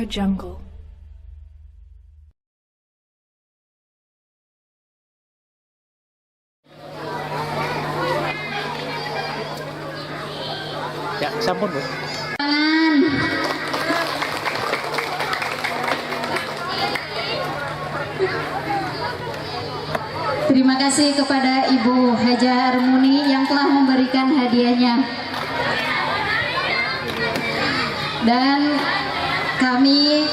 Jungle. Ya, sampun Bu. Terima kasih kepada Ibu Haja Armuni yang telah memberikan hadiahnya. Dan kami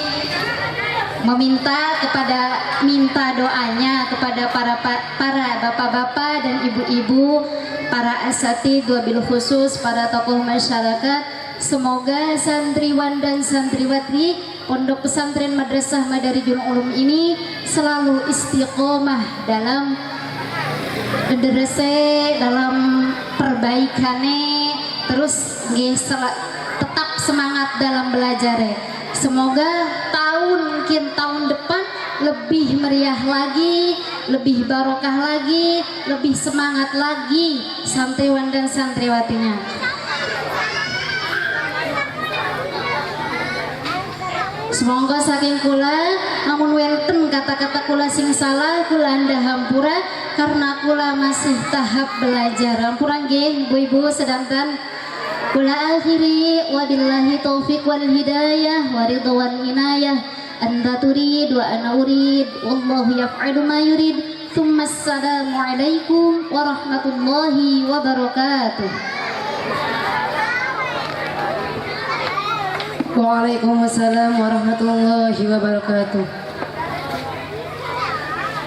minta doanya kepada para bapak-bapak dan ibu-ibu, para asatidz wabil khusus para tokoh masyarakat. Semoga santriwan dan santriwati Pondok Pesantren Madrasah Madarijul Ulum ini selalu istiqomah dalam dalam perbaikannya, terus tetap semangat dalam belajar. Semoga tahun depan lebih meriah lagi, lebih barokah lagi, lebih semangat lagi santriwan dan santriwatinya. Semoga saking kula, namun wenten kata-kata kula sing salah, kula anda hampura karena kula masih tahap belajar. Hampura nggih ibu-ibu sedanten. Kula akhiri wabillahi taufiq wal hidayah wa ridwan inayah. Anta turid wa ana urid wallahu yaf'alu ma yurid. Tsumma assalamu alaikum warahmatullahi wabarakatuh. Waalaikumsalam warahmatullahi wabarakatuh.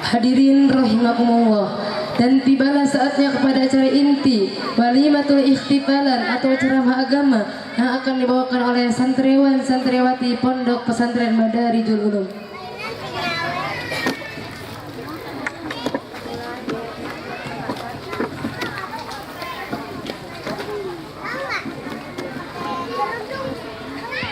Hadirin rahimakumullah, dan tibalah saatnya kepada acara inti walimatul ikhtifalan atau ceramah agama yang akan dibawakan oleh santriwan santriwati Pondok Pesantren Madarijul Ulum.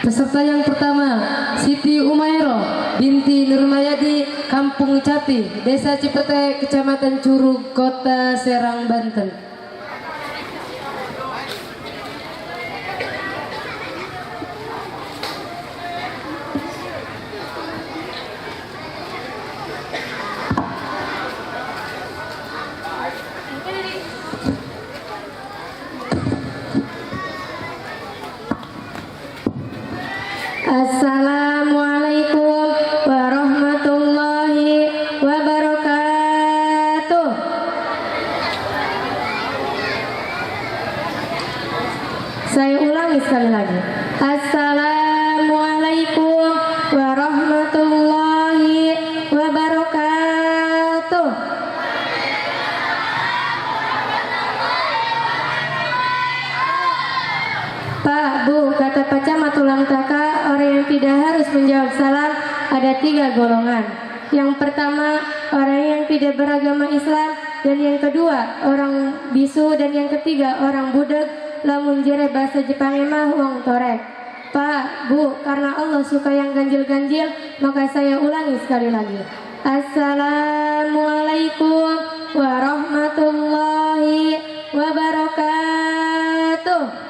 Peserta yang pertama, Siti Umairo binti Nurmayadi, Kampung Cati, Desa Cipete, Kecamatan Curug, Kota Serang, Banten. Assalamualaikum warahmatullahi wabarakatuh. Saya ulangi sekali lagi. Assalamualaikum warahmatullahi wabarakatuh. Pak, Bu, kata Pak Camat Tulang Taka, orang yang tidak harus menjawab salam ada 3 golongan. Yang pertama, orang yang tidak beragama Islam, dan yang kedua, orang bisu, dan yang ketiga, orang budak. Lamun jere bahasa Jepang mah wong torek. Pak, Bu, karena Allah suka yang ganjil-ganjil, maka saya ulangi sekali lagi. Assalamualaikum warahmatullahi wabarakatuh.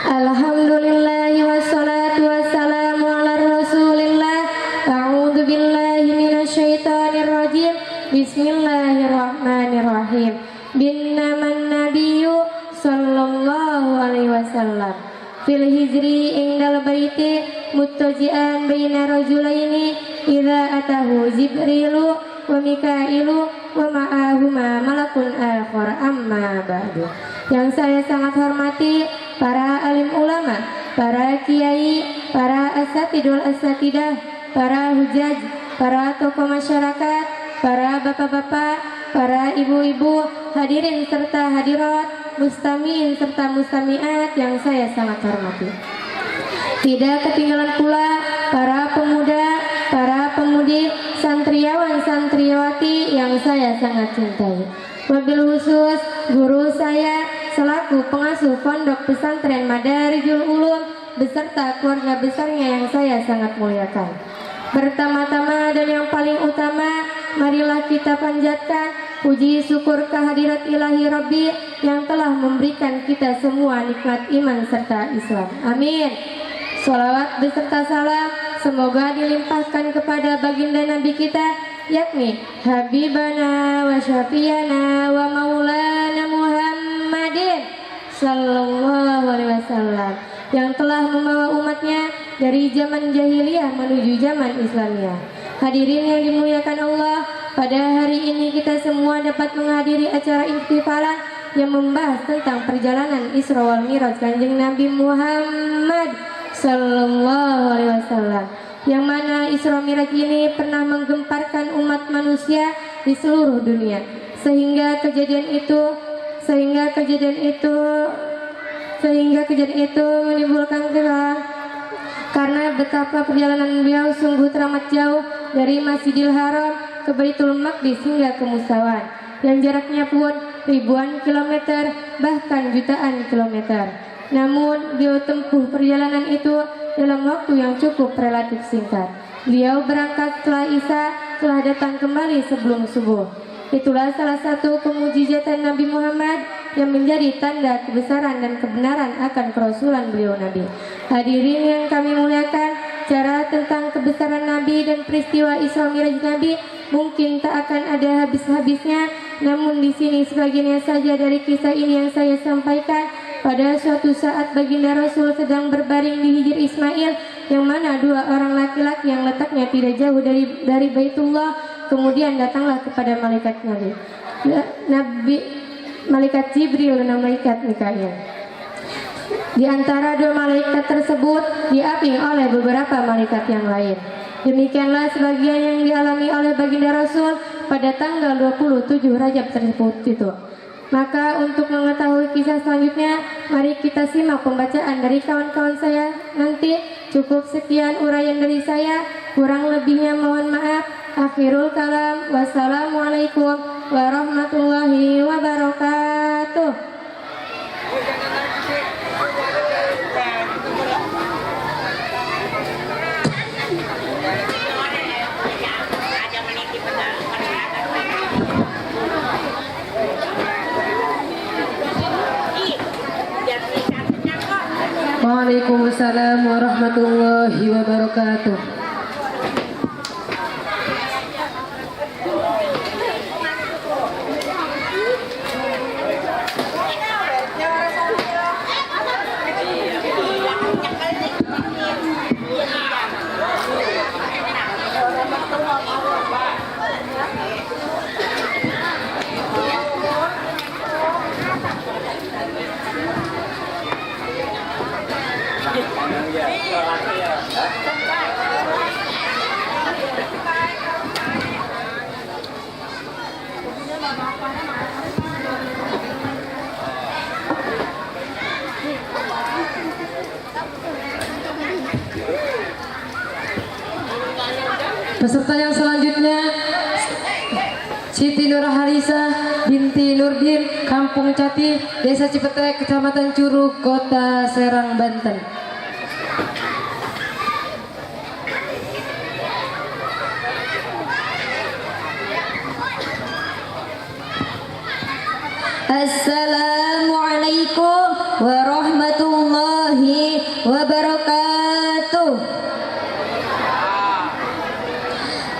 Alhamdulillahi wassalatu wassalamu ala rasulillah. A'udzu billahi minasyaitonir rajim. Bismillahirrahmanirrahim. Binnaman nabiyyu sallallahu alaihi wasallam fil hijri indal baiti muttaji'an baina rajulaini idza atahu Jibrilu wa Mikailu wa ma'ahuma malakun akhar. Amma ba'du. Yang saya sangat hormati para alim ulama, para kiai, para asatidul asatidah, para hujaj, para tokoh masyarakat, para bapak-bapak, para ibu-ibu, hadirin serta hadirat, mustamiin serta mustamiat yang saya sangat hormati. Tidak ketinggalan pula para pemuda, para pemudi, santriawan santriwati yang saya sangat cintai. Wabil khusus guru saya selaku pengasuh Pondok Pesantren Madarijul Ulum beserta keluarga besarnya yang saya sangat muliakan. Pertama-tama dan yang paling utama, marilah kita panjatkan Puji syukur kehadirat ilahi Rabbi yang telah memberikan kita semua nikmat iman serta Islam. Amin. Salawat beserta salam semoga dilimpahkan kepada baginda Nabi kita, yakni Habibana wa Syafiana wa Maulana Muhammadin Sallallahu Alaihi Wasallam, yang telah membawa umatnya dari zaman jahiliyah menuju zaman Islamiyah. Hadirin yang dimuliakan Allah, pada hari ini kita semua dapat menghadiri acara ihtifalan yang membahas tentang perjalanan Isra wal Miraj Kanjeng Nabi Muhammad Sallallahu Alaihi Wasallam, yang mana Isra Miraj ini pernah menggemparkan umat manusia di seluruh dunia, sehingga kejadian itu menimbulkan terang karena betapa perjalanan beliau sungguh teramat jauh dari Masjidil Haram ke Baitul Maqdis hingga ke Musawan, yang jaraknya pun ribuan kilometer bahkan jutaan kilometer. Namun beliau tempuh perjalanan itu dalam waktu yang cukup relatif singkat. Beliau berangkat setelah Isya, telah datang kembali sebelum subuh. Itulah salah satu kemujizatan Nabi Muhammad yang menjadi tanda kebesaran dan kebenaran akan kerasulan beliau Nabi. Hadirin yang kami muliakan, cara tentang kebesaran Nabi dan peristiwa Isra Miraj Nabi mungkin tak akan ada habis-habisnya. Namun di sini sebagiannya saja dari kisah ini yang saya sampaikan. Pada suatu saat baginda Rasul sedang berbaring di Hijr Ismail, yang mana dua orang laki-laki yang letaknya tidak jauh dari Baitullah, kemudian datanglah kepada malaikat malaikat Jibril dan malaikat Mikail. Di antara dua malaikat tersebut diaping oleh beberapa malaikat yang lain. Demikianlah sebagian yang dialami oleh baginda Rasul pada tanggal 27 Rajab tersebut itu. Maka untuk mengetahui kisah selanjutnya, mari kita simak pembacaan dari kawan-kawan saya nanti. Cukup sekian uraian dari saya, kurang lebihnya mohon maaf. Akhirul kalam, wassalamualaikum warahmatullahi wabarakatuh. Waalaikumsalam warahmatullahi wabarakatuh. Peserta yang selanjutnya Siti Nurhalisa binti Nurdin, Kampung Cati, Desa Cipetek, Kecamatan Curug, Kota Serang, Banten. Assalamualaikum warahmatullahi wabarakatuh.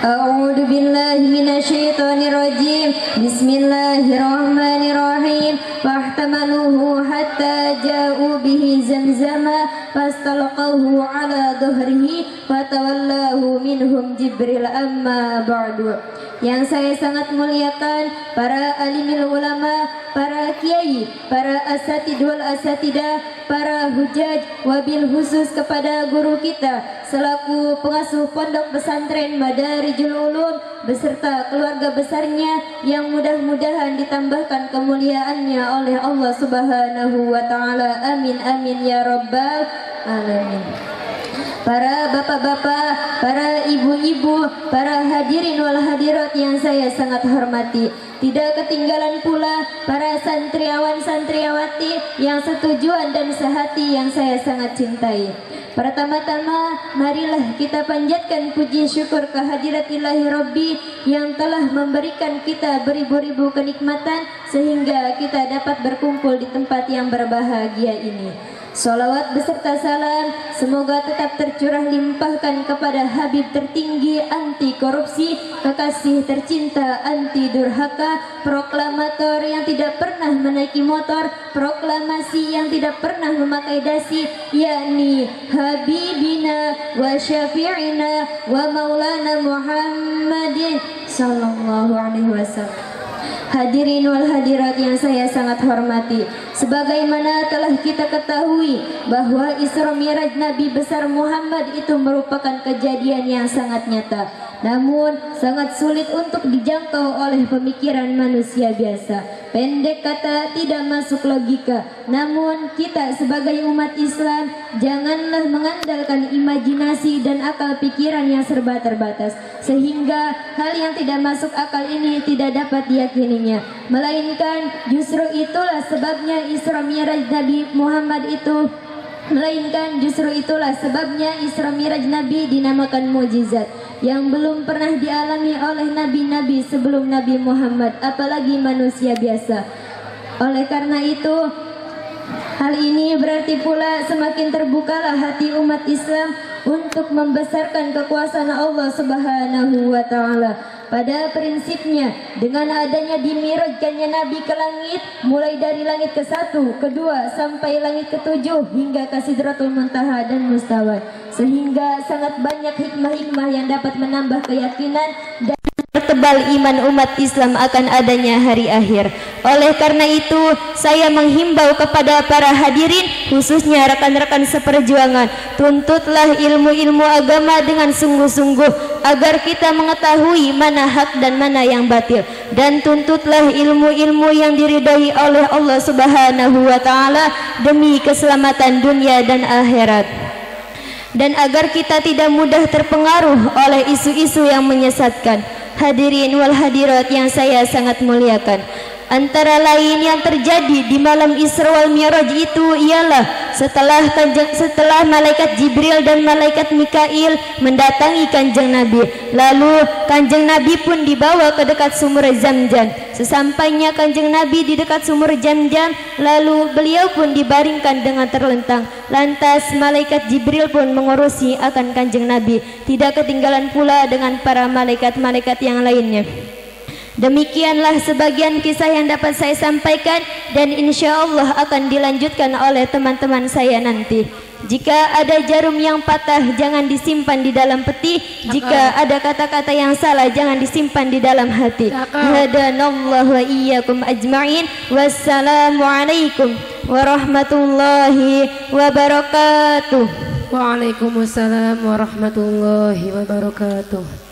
A'udzu billahi minasyaitonir rajim. Bismillahirrahmanirrahim. Fahtamaluhu hatta ja'u bihi zamzama fastalqahu ala dhuhrihi fatawallahu minhum Jibril amma ba'du. Yang saya sangat muliakan para alimil ulama, para kiai, para asatid wal asatidah, para hujaj, wabil khusus kepada guru kita selaku pengasuh pondok pesantren Madarijul Ulum beserta keluarga besarnya yang mudah-mudahan ditambahkan kemuliaannya oleh Allah Subhanahu wa taala. Amin amin ya rabbal alamin. para bapak-bapak, para ibu-ibu, para hadirin wal hadirat yang saya sangat hormati. Tidak ketinggalan pula para santriawan santriawati yang setujuan dan sehati yang saya sangat cintai. Pertama-tama marilah kita panjatkan puji syukur kehadirat ilahi Rabbi yang telah memberikan kita beribu-ribu kenikmatan sehingga kita dapat berkumpul di tempat yang berbahagia ini. Salawat beserta salam semoga tetap tercurah limpahkan kepada Habib tertinggi anti korupsi, kekasih tercinta anti durhaka, proklamator yang tidak pernah menaiki motor, proklamasi yang tidak pernah memakai dasi, yakni Habibina wa syafi'ina wa maulana Muhammadin sallallahu alaihi wasallam. Hadirin wal hadirat yang saya sangat hormati, sebagaimana telah kita ketahui bahwa Isra Mi'raj Nabi besar Muhammad itu merupakan kejadian yang sangat nyata, namun sangat sulit untuk dijangkau oleh pemikiran manusia biasa. Pendek kata, tidak masuk logika. Namun kita sebagai umat Islam janganlah mengandalkan imajinasi dan akal pikiran yang serba terbatas, sehingga hal yang tidak masuk akal ini tidak dapat diyakininya, melainkan justru itulah sebabnya Isra Mi'raj Nabi Muhammad itu Isra Mi'raj Nabi dinamakan mukjizat yang belum pernah dialami oleh nabi-nabi sebelum Nabi Muhammad, apalagi manusia biasa. Oleh karena itu, hal ini berarti pula semakin terbukalah hati umat Islam untuk membesarkan kekuasaan Allah Subhanahu wa taala. Pada prinsipnya, dengan adanya dimirajkannya Nabi ke langit, mulai dari langit ke-1, ke-2 sampai langit ke-7 hingga ke Sidratul Muntaha dan Mustawa, sehingga sangat banyak hikmah-hikmah yang dapat menambah keyakinan dan tebal iman umat Islam akan adanya hari akhir. Oleh karena itu, saya menghimbau kepada para hadirin, khususnya rekan-rekan seperjuangan, tuntutlah ilmu-ilmu agama dengan sungguh-sungguh agar kita mengetahui mana hak dan mana yang batil, dan tuntutlah ilmu-ilmu yang diridhai oleh Allah Subhanahu wa taala demi keselamatan dunia dan akhirat, dan agar kita tidak mudah terpengaruh oleh isu-isu yang menyesatkan. Hadirin wal hadirat yang saya sangat muliakan, antara lain yang terjadi di malam Isra wal Mi'raj itu ialah setelah malaikat Jibril dan malaikat Mikail mendatangi Kanjeng Nabi, lalu Kanjeng Nabi pun dibawa ke dekat sumur Zamzam. Sesampainya Kanjeng Nabi di dekat sumur Zamzam, lalu beliau pun dibaringkan dengan terlentang. Lantas malaikat Jibril pun mengurusi akan Kanjeng Nabi, tidak ketinggalan pula dengan para malaikat-malaikat yang lainnya. Demikianlah sebagian kisah yang dapat saya sampaikan, dan insya Allah akan dilanjutkan oleh teman-teman saya nanti. Jika ada jarum yang patah, jangan disimpan di dalam peti. Jika ada kata-kata yang salah, jangan disimpan di dalam hati. Hadanallahu wa iyyakum ajma'in. Wassalamualaikum warahmatullahi wabarakatuh. Waalaikumsalam warahmatullahi wabarakatuh.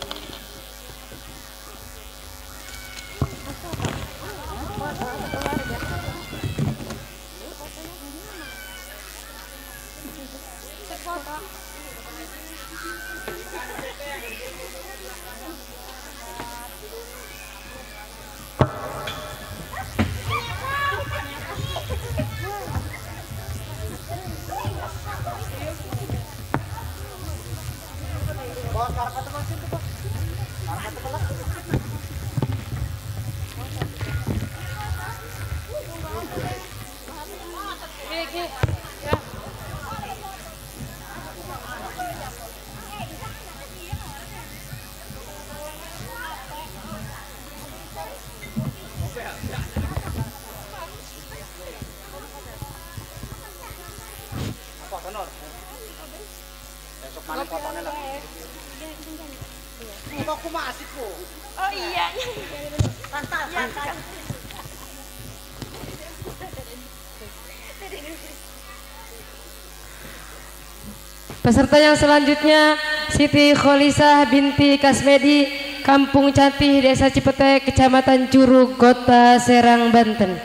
Peserta yang selanjutnya Siti Kholisah binti Kasmedi, Kampung Catih, Desa Cipetek, Kecamatan Curug, Kota Serang, Banten.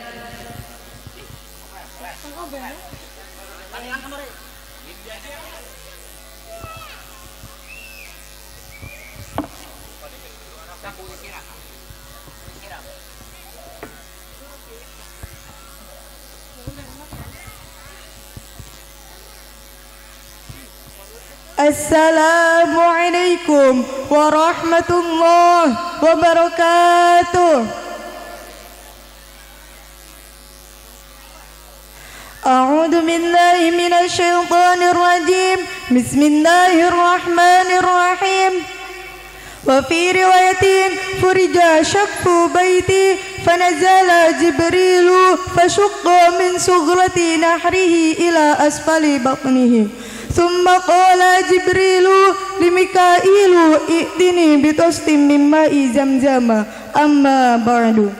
Assalamualaikum warahmatullahi wabarakatuh. A'udzu billahi minasy syaithanir rajim. Bismillahirrahmanirrahim. Wa fi riwayatin furija syaqfu baiti fanazala Jibrilu fashaqqa min sughrati nahrihi ila asfali batnihi. ثم قال جبريل لميكائيل ائتني بطست من ماء زمزم أما بعد.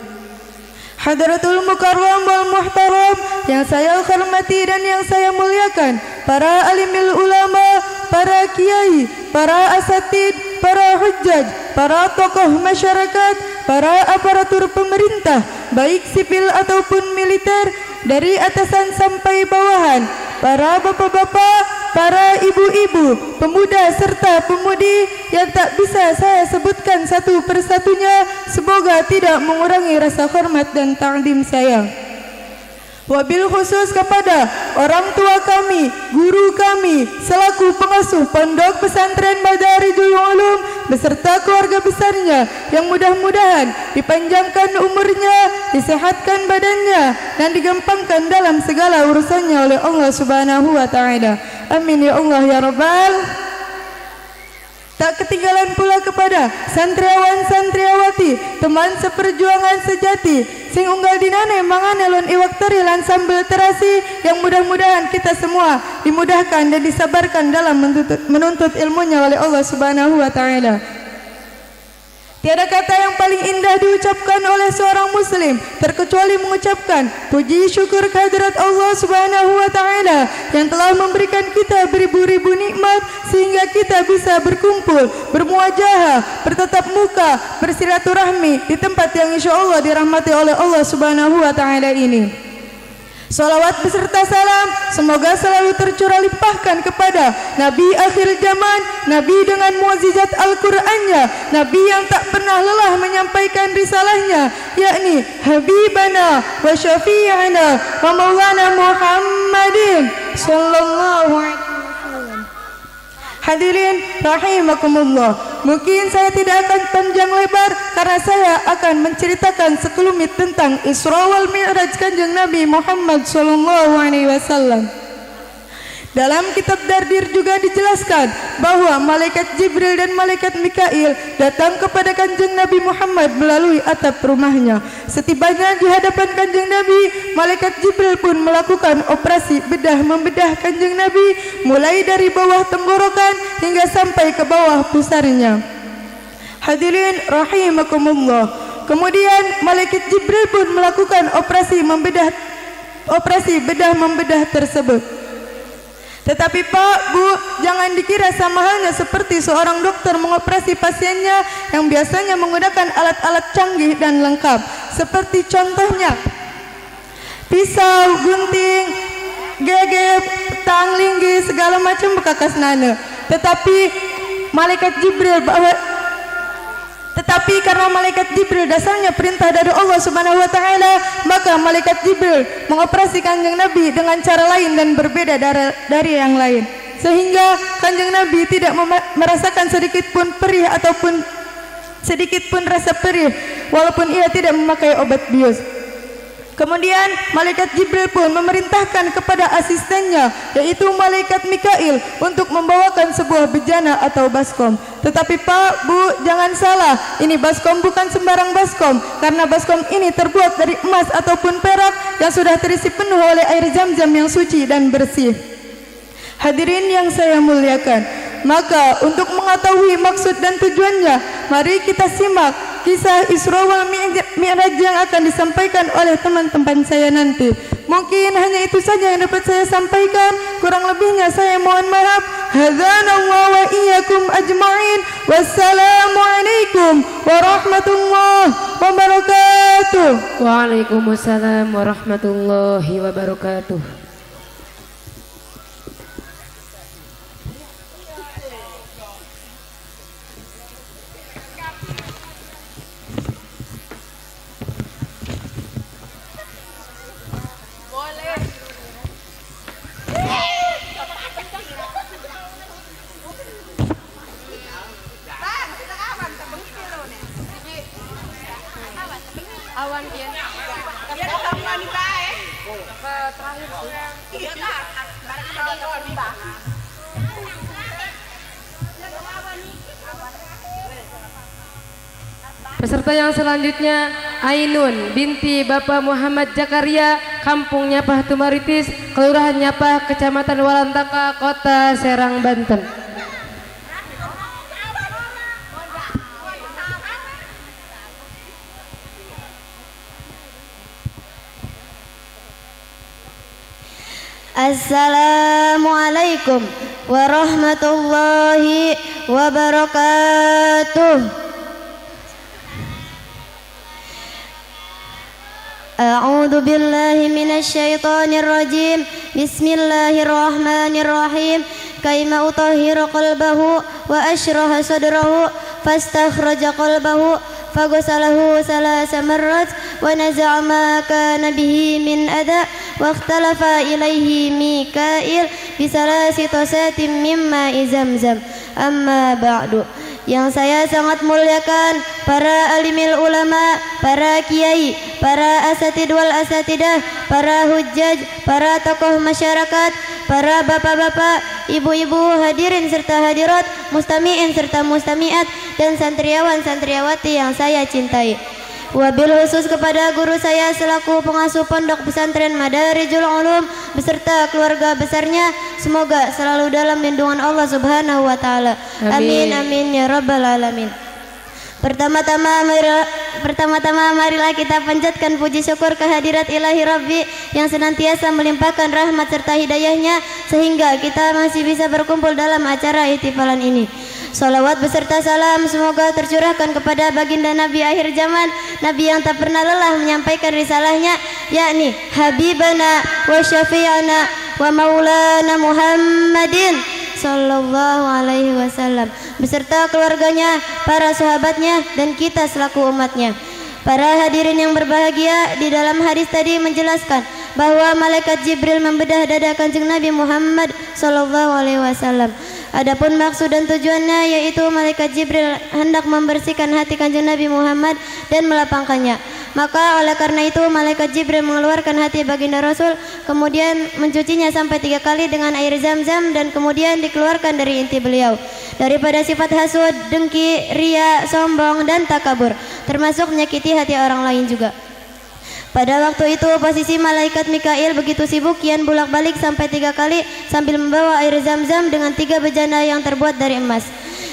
Hadratul Mukarram wal Muhtaram, yang saya hormati dan yang saya muliakan, para alimil ulama, para kiai, para asatid, para hujjaj, para tokoh masyarakat, para aparatur pemerintah, baik sipil ataupun militer, dari atasan sampai bawahan, para bapak-bapak, para ibu-ibu, pemuda serta pemudi yang tak bisa saya sebutkan satu persatunya, semoga tidak mengurangi rasa hormat dan ta'zim saya. Wabil khusus kepada orang tua kami, guru kami, selaku pengasuh Pondok Pesantren Madarijul Ulum beserta keluarga besarnya, yang mudah-mudahan dipanjangkan umurnya, disehatkan badannya, dan digampangkan dalam segala urusannya oleh Allah Subhanahu wa taala. Amin ya Allah ya Rabbal. Tak ketinggalan pula kepada santriawan-santriawati, teman seperjuangan sejati, sing unggal dinane mangane lon iwaktari lan sambel terasi, yang mudah-mudahan kita semua dimudahkan dan disabarkan dalam menuntut ilmunya oleh Allah Subhanahu wa taala. Tiada kata yang paling indah diucapkan oleh seorang muslim terkecuali mengucapkan puji syukur kehadirat Allah Subhanahu wa taala yang telah memberikan kita beribu-ribu nikmat sehingga kita bisa berkumpul, bermuajahah, bertatap muka, bersilaturahmi di tempat yang insyaallah dirahmati oleh Allah Subhanahu wa taala ini. Salawat beserta salam semoga selalu tercurah limpahkan kepada Nabi akhir zaman, Nabi dengan mukjizat Al-Qur'annya, Nabi yang tak pernah lelah menyampaikan risalahnya, yakni Habibana wa Syafi'ana wa Maulana Muhammadin sallallahu alaihi wasallam. Hadirin rahimakumullah, mungkin saya tidak akan panjang lebar karena saya akan menceritakan sekelumit tentang Isra wal Mi'raj Kanjeng Nabi Muhammad sallallahu alaihi wasallam. Dalam kitab Dardir juga dijelaskan bahwa malaikat Jibril dan malaikat Mikail datang kepada Kanjeng Nabi Muhammad melalui atap rumahnya. Setibanya di hadapan Kanjeng Nabi, malaikat Jibril pun melakukan operasi bedah membedah Kanjeng Nabi mulai dari bawah tenggorokan hingga sampai ke bawah pusarnya. Hadirin rahimakumullah. Kemudian malaikat Jibril pun melakukan operasi bedah membedah tersebut. Tetapi Pak, Bu, jangan dikira sama halnya seperti seorang dokter mengoperasi pasiennya yang biasanya menggunakan alat-alat canggih dan lengkap. Seperti contohnya pisau, gunting, gege, tang, linggi, segala macam bekakas nana. Tetapi karena malaikat Jibril dasarnya perintah dari Allah Subhanahu wa taala, maka malaikat Jibril mengoperasi Kanjeng Nabi dengan cara lain dan berbeda dari yang lain, sehingga Kanjeng Nabi tidak merasakan sedikit pun perih ataupun sedikit pun rasa perih walaupun ia tidak memakai obat bius. Kemudian malaikat Jibril pun memerintahkan kepada asistennya, yaitu malaikat Mikail, untuk membawakan sebuah bejana atau baskom. Tetapi Pak, Bu, jangan salah, ini baskom bukan sembarang baskom, karena baskom ini terbuat dari emas ataupun perak yang sudah terisi penuh oleh air zam-zam yang suci dan bersih. Hadirin yang saya muliakan, maka untuk mengetahui maksud dan tujuannya, mari kita simak kisah Isra wal Mi'raj yang akan disampaikan oleh teman-teman saya nanti. Mungkin hanya itu saja yang dapat saya sampaikan, kurang lebihnya saya mohon maaf. Hadzanallahu wa iyyakum ajma'in. Wassalamualaikum warahmatullahi wabarakatuh. Waalaikumsalam warahmatullahi wabarakatuh. Awan kian. Peserta yang selanjutnya Ainun binti Bapak Muhammad Jakaria, Kampung Nyapah Tumaritis, Kelurahan Nyapah, Kecamatan Walantaka, Kota Serang, Banten. Assalamualaikum warahmatullahi wabarakatuh. A'udzu billahi minasyaitonir rajim. Bismillahirrahmanirrahim. Kaima utahhiru qalbahu wa ashraha sadrahu fastakhraja qalbahu faghsalahu salasa marrat wa naza'a ma kana bihi min adha wa ikhtalafa ilaihi Mikail bisalasi tasatin mimma zamzam. Amma ba'du. Yang saya sangat muliakan para alimil ulama, para kiai, para asatid wal asatidah, para hujjaj, para tokoh masyarakat, para bapak-bapak, ibu-ibu, hadirin serta hadirat, mustami'in serta mustami'at, dan santriawan-santriawati yang saya cintai. Wabil khusus kepada guru saya selaku pengasuh pondok pesantren Madarijul Ulum beserta keluarga besarnya, semoga selalu dalam lindungan Allah Subhanahu wa taala. Amin amin ya rabbal alamin. Pertama-tama marilah kita panjatkan puji syukur kehadirat Ilahi Rabbi yang senantiasa melimpahkan rahmat serta hidayahnya sehingga kita masih bisa berkumpul dalam acara ihtifalan ini. Salawat beserta salam semoga tercurahkan kepada baginda Nabi akhir zaman, Nabi yang tak pernah lelah menyampaikan risalahnya, yakni Habibana wa Syafi'ana wa Maulana Muhammadin sallallahu alaihi wasallam, beserta keluarganya, para sahabatnya, dan kita selaku umatnya. Para hadirin yang berbahagia, di dalam hadis tadi menjelaskan bahwa malaikat Jibril membedah dada Kanjeng Nabi Muhammad sallallahu alaihi wasallam. Adapun maksud dan tujuannya yaitu malaikat Jibril hendak membersihkan hati Kanjeng Nabi Muhammad dan melapangkannya. Maka oleh karena itu malaikat Jibril mengeluarkan hati baginda Rasul, kemudian mencucinya sampai 3 kali dengan air zam-zam, dan kemudian dikeluarkan dari inti beliau daripada sifat hasud, dengki, ria, sombong, dan takabur, termasuk menyakiti hati orang lain juga. Pada waktu itu posisi malaikat Mikail begitu sibuk kian bolak-balik sampai 3 kali sambil membawa air zam-zam dengan 3 bejana yang terbuat dari emas.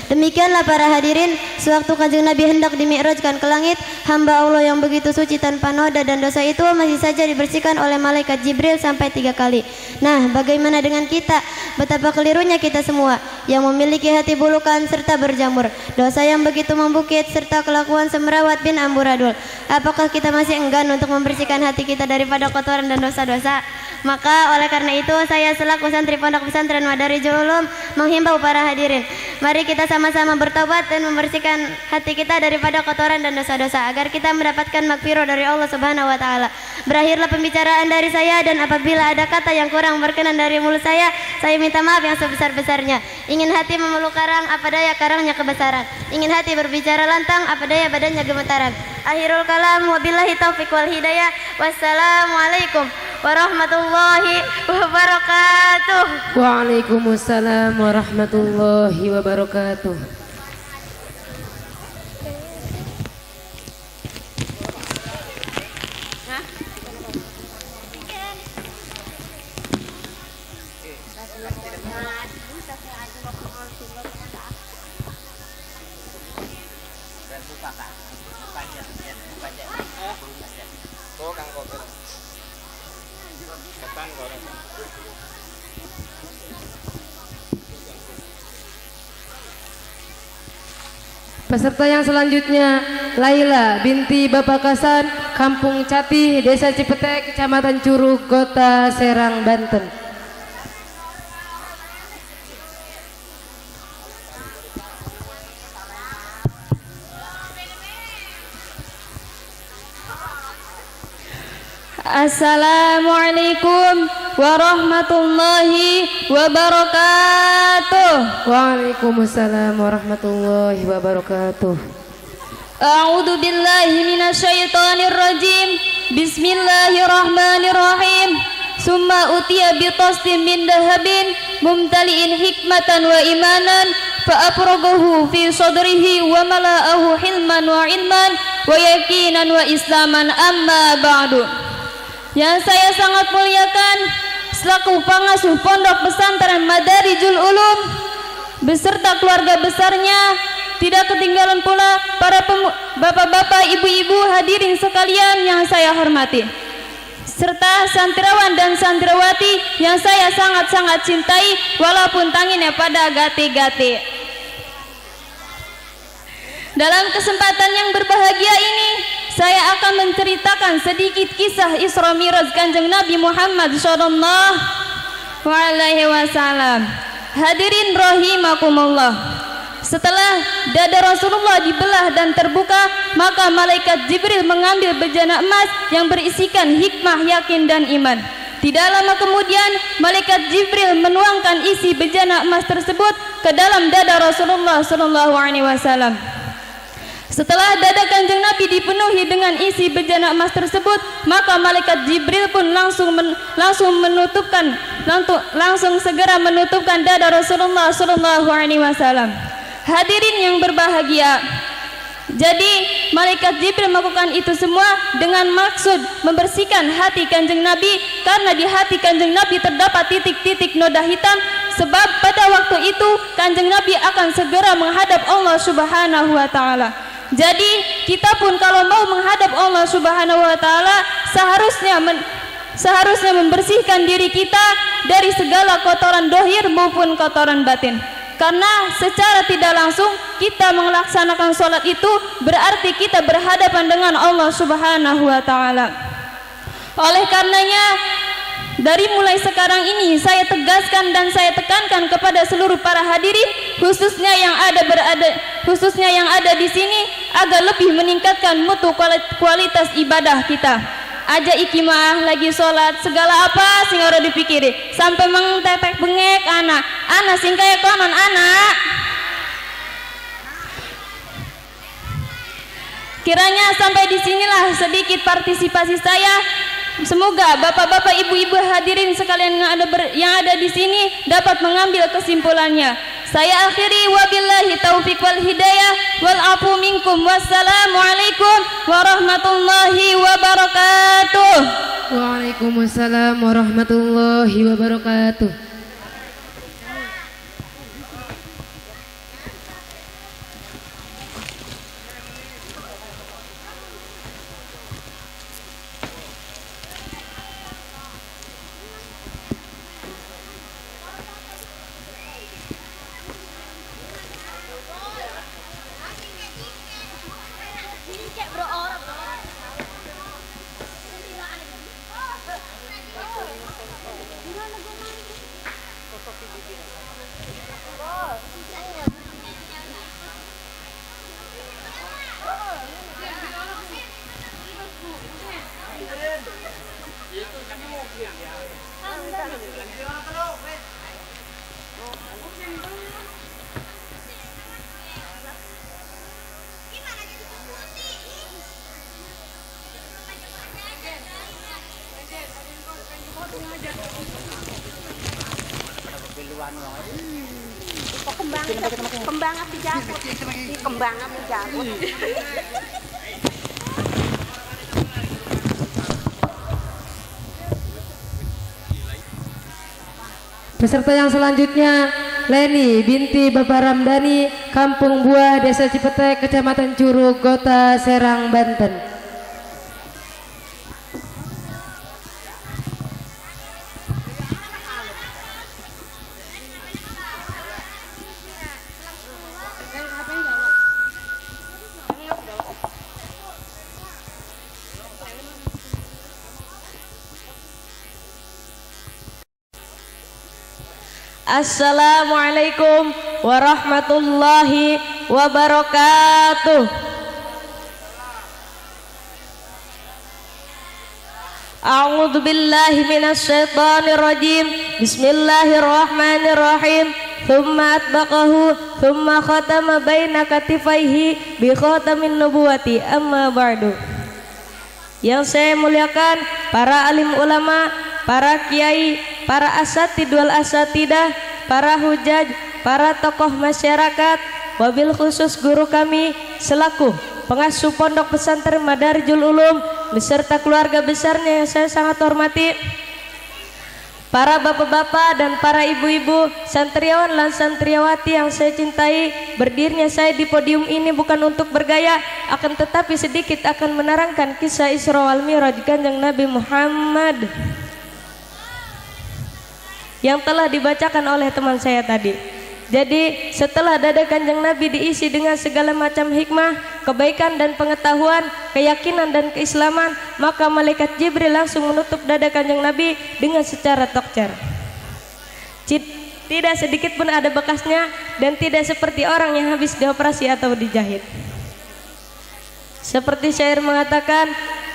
Demikianlah para hadirin, sewaktu Kanjeng Nabi hendak dimi'rajkan ke langit, hamba Allah yang begitu suci tanpa noda dan dosa itu masih saja dibersihkan oleh malaikat Jibril sampai 3 kali. Nah, bagaimana dengan kita? Betapa kelirunya kita semua yang memiliki hati bulukan serta berjamur, dosa yang begitu membukit serta kelakuan semrawut bin amburadul. Apakah kita masih enggan untuk membersihkan hati kita daripada kotoran dan dosa-dosa? Maka oleh karena itu saya selaku santri pondok pesantren Madarijul Ulum menghimbau para hadirin, mari kita sama-sama bertobat dan membersihkan hati kita daripada kotoran dan dosa-dosa agar kita mendapatkan magfirah dari Allah Subhanahu wa taala. Berakhirlah pembicaraan dari saya, dan apabila ada kata yang kurang berkenan dari mulut saya minta maaf yang sebesar-besarnya. Ingin hati memeluk karang, apa daya karangnya kebesaran. Ingin hati berbicara lantang, apa daya badannya gemetaran. Akhirul kalam, wabillahi taufiq wal hidayah. Wassalamualaikum warahmatullahi wabarakatuh. Waalaikumsalam warahmatullahi wabarakatuh. Peserta yang selanjutnya Laila binti Bapak Kasan, Kampung Catih, Desa Cipetek, Kecamatan Curug, Kota Serang, Banten. Assalamualaikum warahmatullahi wabarakatuh. Waalaikumsalam warahmatullahi wabarakatuh. A'udzu billahi minasyaitonir rajim. Bismillahirrahmanirrahim. Summa utiya bi tasdim min dahabin mumtali'in hikmatan wa imanan fa afragahu fi sadrihi wa mala'ahu hilman wa ilman wa yaqinan wa islaman, amma ba'du. Yang saya sangat muliakan selaku pengasuh Pondok Pesantren Madarijul Ulum beserta keluarga besarnya, tidak ketinggalan pula para bapak-bapak, ibu-ibu, hadirin sekalian yang saya hormati, serta santriwan dan santriwati yang saya sangat-sangat cintai walaupun tangannya pada gati-gati. Dalam kesempatan yang berbahagia ini, saya akan menceritakan sedikit kisah Isra Mi'raj Kanjeng Nabi Muhammad sallallahu alaihi wasallam. Hadirin rahimakumullah. Setelah dada Rasulullah dibelah dan terbuka, maka malaikat Jibril mengambil bejana emas yang berisikan hikmah, yakin dan iman. Tidak lama kemudian malaikat Jibril menuangkan isi bejana emas tersebut ke dalam dada Rasulullah sallallahu alaihi wasallam. Setelah dada Kanjeng Nabi dipenuhi dengan isi bejana emas tersebut, maka malaikat Jibril pun langsung segera menutupkan dada Rasulullah sallallahu alaihi wasallam. Hadirin yang berbahagia, jadi malaikat Jibril melakukan itu semua dengan maksud membersihkan hati Kanjeng Nabi, karena di hati Kanjeng Nabi terdapat titik-titik noda hitam, sebab pada waktu itu Kanjeng Nabi akan segera menghadap Allah Subhanahu wa taala. Jadi kita pun kalau mau menghadap Allah Subhanahu wa taala seharusnya membersihkan diri kita dari segala kotoran dohir maupun kotoran batin. Karena secara tidak langsung kita melaksanakan sholat itu berarti kita berhadapan dengan Allah Subhanahu wa taala. Oleh karenanya, dari mulai sekarang ini saya tegaskan dan saya tekankan kepada seluruh para hadirin, khususnya yang ada di sini, agar lebih meningkatkan mutu kualitas ibadah kita. Aja ikimah lagi sholat segala apa sing ora dipikiri sampai mengtetek bengek anak sing kaya konon anak. Kiranya sampai disinilah sedikit partisipasi saya. Semoga bapak-bapak, ibu-ibu hadirin sekalian yang ada di sini dapat mengambil kesimpulannya. Saya akhiri, wabillahi taufiq wal hidayah wal afu minkum. Wassalamualaikum warahmatullahi wabarakatuh. Waalaikumsalam warahmatullahi wabarakatuh. Peserta yang selanjutnya, Leni binti Bapak Ramdhani, Kampung Buah, Desa Cipetek, Kecamatan Curug, Kota Serang, Banten. Assalamualaikum warahmatullahi wabarakatuh. A'udzu billahi minasyaitonir rajim. Bismillahirrahmanirrahim. thumma atbaqahu thumma khatama baina katifaihi bi khatamin nubuwati. Amma ba'du. Yang saya muliakan para alim ulama, para kiai, para asatid wal asatidah, para hujaj, para tokoh masyarakat, wabil khusus guru kami selaku pengasuh pondok pesantren Madarijul Ulum beserta keluarga besarnya yang saya sangat hormati, para bapak-bapak dan para ibu-ibu, santriawan dan santriawati yang saya cintai. Berdirinya saya di podium ini bukan untuk bergaya, akan tetapi sedikit akan menerangkan kisah Isra wal Mi'raj Kanjeng Nabi Muhammad yang telah dibacakan oleh teman saya tadi. Jadi setelah dada Kanjeng Nabi diisi dengan segala macam hikmah, kebaikan dan pengetahuan, keyakinan dan keislaman, maka malaikat Jibril langsung menutup dada Kanjeng Nabi dengan secara tokcer. Tidak sedikit pun ada bekasnya dan tidak seperti orang yang habis dioperasi atau dijahit. Seperti syair mengatakan,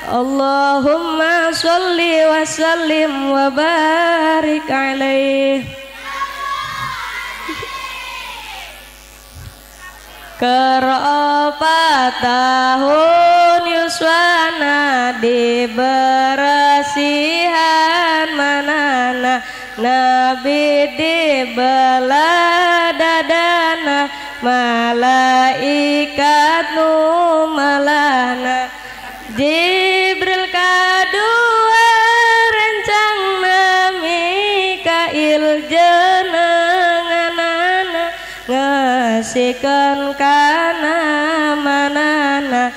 Allahumma sholli wa sallim wa barik alaih. Keropat tahun yuswana diberasihan manana, Nabi dibelah dadana, malaikat numalana, Jibril kadua rencang Mikail jenenganana, ngasihkan kana manana,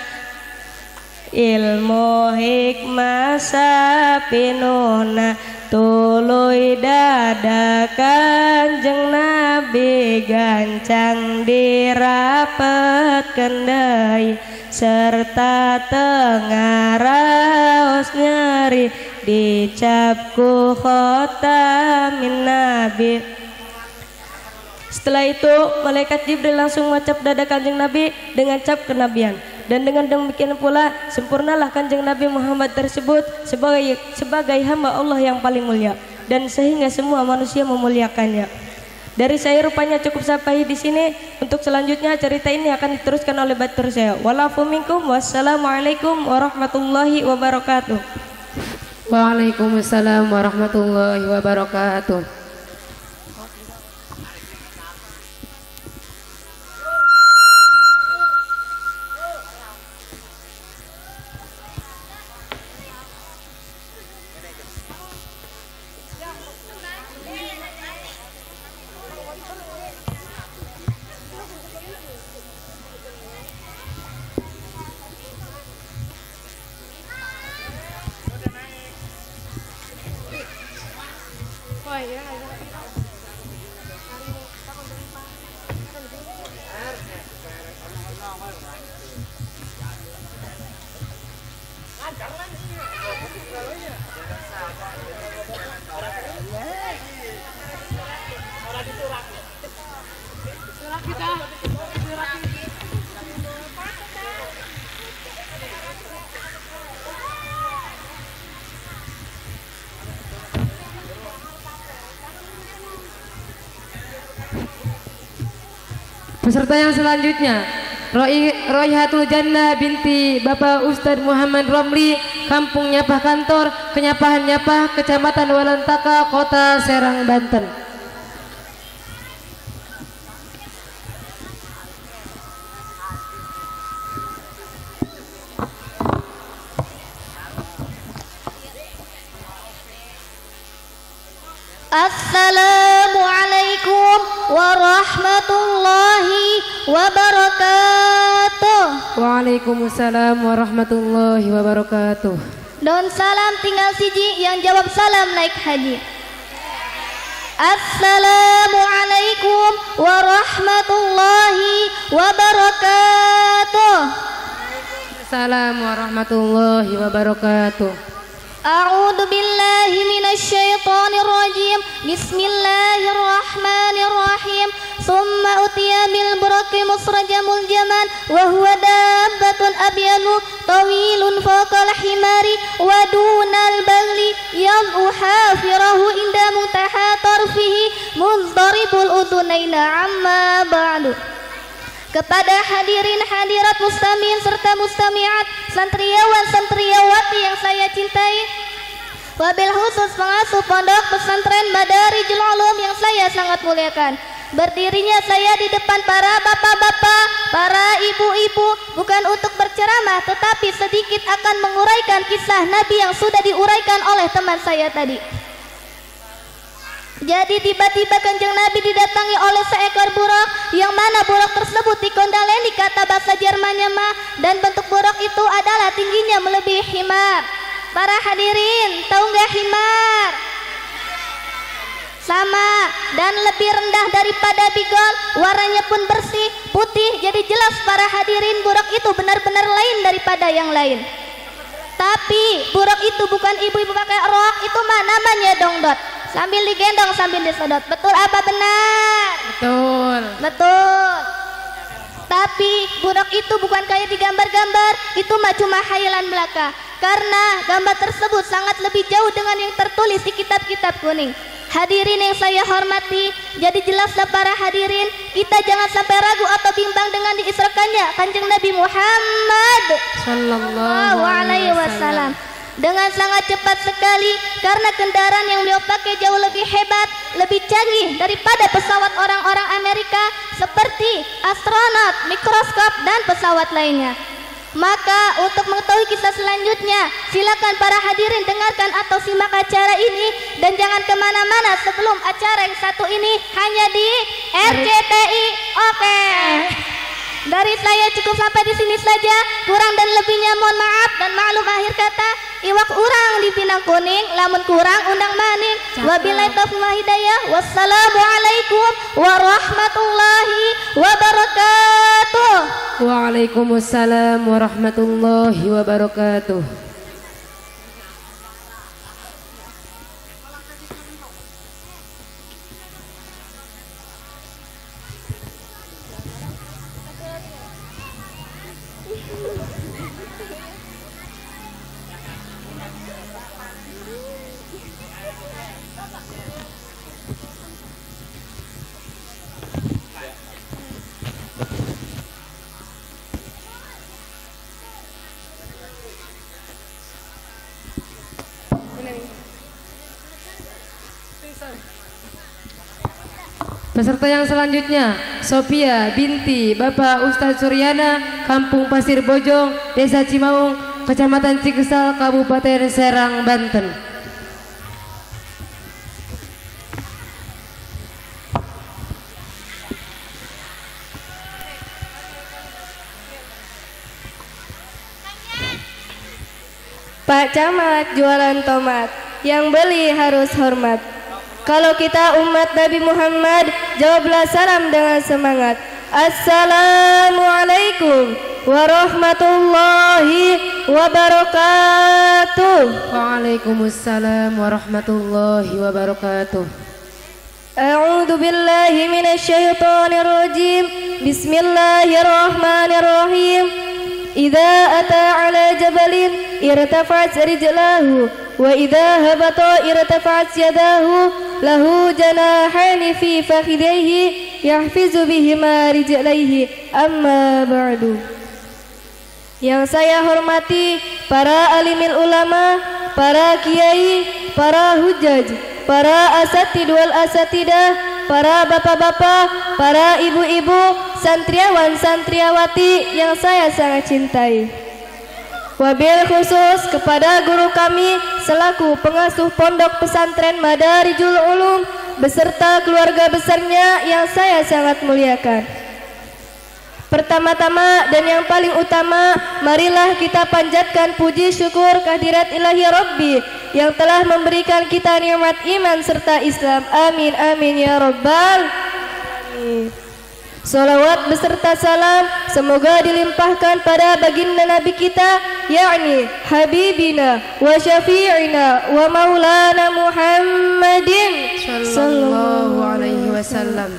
ilmu hikmah sapinuna, tuluy dada Kanjeng Nabi gancang dirapet kendai, serta tengah raos nyeri dicapku khotamin Nabi. Setelah itu malaikat Jibril langsung mencap dada Kanjeng Nabi dengan cap kenabian, dan dengan demikian pula sempurnalah Kanjeng Nabi Muhammad tersebut sebagai hamba Allah yang paling mulia, dan sehingga semua manusia memuliakannya. Dari saya rupanya cukup sampai di sini. Untuk selanjutnya cerita ini akan diteruskan oleh batur saya. Walafu minkum, wassalamualaikum warahmatullahi wabarakatuh. Waalaikumsalam warahmatullahi wabarakatuh. Peserta yang selanjutnya, Roihatul Jannah binti Bapak Ustadz Muhammad Romli, Kampung Nyapah Kantor, Kenyapahan Nyapah, Kecamatan Walantaka, Kota Serang, Banten. Assalamualaikum warahmatullahi wabarakatuh. Waalaikumsalam warahmatullahi wabarakatuh. Don salam tinggal siji, yang jawab salam naik haji. Assalamualaikum warahmatullahi wabarakatuh. Assalamualaikum warahmatullahi wabarakatuh. أعوذ بالله من الشيطان الرجيم بسم الله الرحمن الرحيم ثم أتي بالبرق مسرج ملجما وهو دابة أبين طويل فوق الحمار ودون البغل يضع حافره عند منتهى طرفه مضطرب الأذنين عما بعد. Kepada hadirin hadirat muslimin serta muslimat, santriawan santriawati yang saya cintai, wabil khusus pengasuh pondok pesantren Madarijul Ulum yang saya sangat muliakan. Berdirinya saya di depan para bapak-bapak, para ibu-ibu bukan untuk berceramah, tetapi sedikit akan menguraikan kisah Nabi yang sudah diuraikan oleh teman saya tadi. Jadi tiba-tiba Kanjeng Nabi didatangi oleh seekor buruk, yang mana buruk tersebut dikondaleni kata bahasa Jermannya mah, dan bentuk buruk itu adalah tingginya melebihi himar. Para hadirin, tahu nggak himar? Sama dan lebih rendah daripada bigol, warnanya pun bersih, putih, jadi jelas para hadirin buruk itu benar-benar lain daripada yang lain. Tapi buruk itu bukan ibu-ibu pakai rok, itu mah namanya dongdot. Sambil digendong sambil disedot. Betul apa benar? Betul. Betul. Tapi buruk itu bukan kayak di gambar-gambar, itu mah cuma khayalan belaka. Karena gambar tersebut sangat lebih jauh dengan yang tertulis di kitab-kitab kuning. Hadirin yang saya hormati, jadi jelaslah para hadirin, kita jangan sampai ragu atau bimbang dengan diisrakannya Kanjeng Nabi Muhammad sallallahu alaihi wasallam. Dengan sangat cepat sekali, karena kendaraan yang beliau pakai jauh lebih hebat, lebih canggih daripada pesawat orang-orang Amerika seperti astronot, mikroskop, dan pesawat lainnya. Maka untuk mengetahui kisah selanjutnya, silakan para hadirin dengarkan atau simak acara ini, dan jangan kemana-mana sebelum acara yang satu ini hanya di RCTI. Oke. Dari saya cukup sampai di sini saja. Kurang dan lebihnya mohon maaf dan maklum akhir kata. Iwak urang di Pinang Kuning, lamun kurang undang maning. Wabillahi taufiq wal hidayah. Wassalamualaikum warahmatullahi wabarakatuh. Waalaikumsalam warahmatullahi wabarakatuh. Peserta yang selanjutnya, Sophia binti Bapak Ustadz Suryana, Kampung Pasir Bojong, Desa Cimaung, Kecamatan Cikesal, Kabupaten Serang, Banten. Pak Camat jualan tomat, yang beli harus hormat. Kalau kita umat Nabi Muhammad, jawablah salam dengan semangat. Assalamualaikum warahmatullahi wabarakatuh. Waalaikumsalam warahmatullahi wabarakatuh. A'udzu billahi minasyaitonir rajim. Bismillahirrahmanirrahim. Idza ata 'ala jabalin irtafa'at rijlahu wa idza habata irtafa'at yadahu lahu janahani fi fakhidayhi yahfizu bihima rijlaihi amma ba'du. Yang saya hormati para alimil ulama, para kiai, para hujaj, para asatid wal asatidah, para bapak-bapak, para ibu-ibu, santriawan santriawati yang saya sangat cintai. Wabil khusus kepada guru kami selaku pengasuh pondok pesantren Madarijul Ulum beserta keluarga besarnya yang saya sangat muliakan. Pertama-tama dan yang paling utama, marilah kita panjatkan puji syukur kehadirat ilahi Rabbi yang telah memberikan kita nikmat iman serta Islam. Amin amin ya rabbal alamin. Salawat beserta salam semoga dilimpahkan pada baginda Nabi kita يعني حبيبنا وشفيعنا ومولانا محمد Sallallahu alaihi wasallam,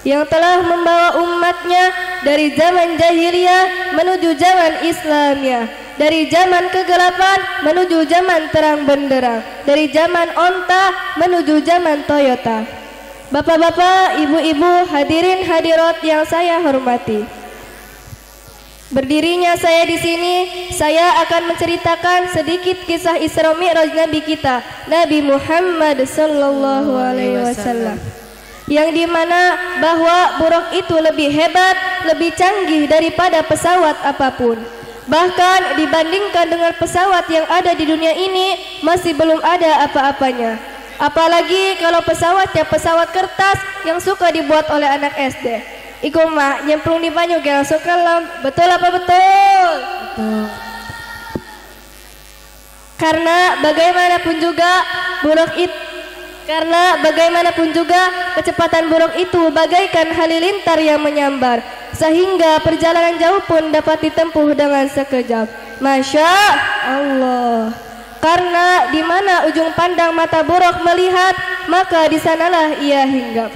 yang telah membawa umatnya dari zaman jahiliyah menuju zaman Islamnya, dari zaman kegelapan menuju zaman terang benderang, dari zaman onta menuju zaman Toyota. Bapak-bapak, ibu-ibu, hadirin hadirat yang saya hormati, berdirinya saya di sini, saya akan menceritakan sedikit kisah Isra Mi'raj Nabi kita, Nabi Muhammad sallallahu alaihi wasallam. Yang dimana bahwa buruk itu lebih hebat, lebih canggih daripada pesawat apapun. Bahkan dibandingkan dengan pesawat yang ada di dunia ini, masih belum ada apa-apanya. Apalagi kalau pesawatnya pesawat kertas yang suka dibuat oleh anak SD. Iku mah nyemplung di banyu ge langsung kelam. Betul apa betul? Betul. Karena bagaimanapun juga kecepatan buruk itu bagaikan halilintar yang menyambar, sehingga perjalanan jauh pun dapat ditempuh dengan sekejap. Masya Allah. Karena di mana ujung pandang mata buruk melihat, maka di sanalah ia hinggap.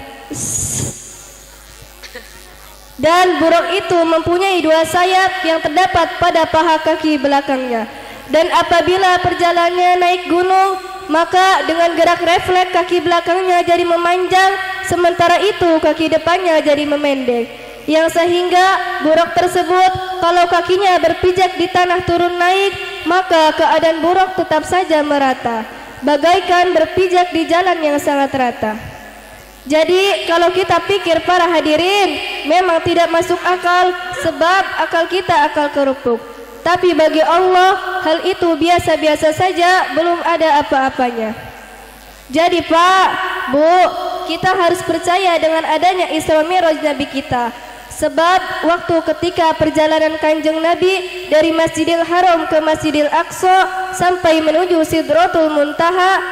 Dan buruk itu mempunyai dua sayap yang terdapat pada paha kaki belakangnya. Dan apabila perjalanannya naik gunung, maka dengan gerak refleks kaki belakangnya jadi memanjang, sementara itu kaki depannya jadi memendek. Yang sehingga buruk tersebut kalau kakinya berpijak di tanah turun naik, maka keadaan buruk tetap saja merata, bagaikan berpijak di jalan yang sangat rata. Jadi kalau kita pikir para hadirin, memang tidak masuk akal, sebab akal kita akal kerupuk. Tapi bagi Allah hal itu biasa-biasa saja, belum ada apa-apanya. Jadi Pak, Bu, kita harus percaya dengan adanya Isra Mi'raj Nabi kita. Sebab waktu ketika perjalanan Kanjeng Nabi dari Masjidil Haram ke Masjidil Aqsa sampai menuju Sidratul Muntaha,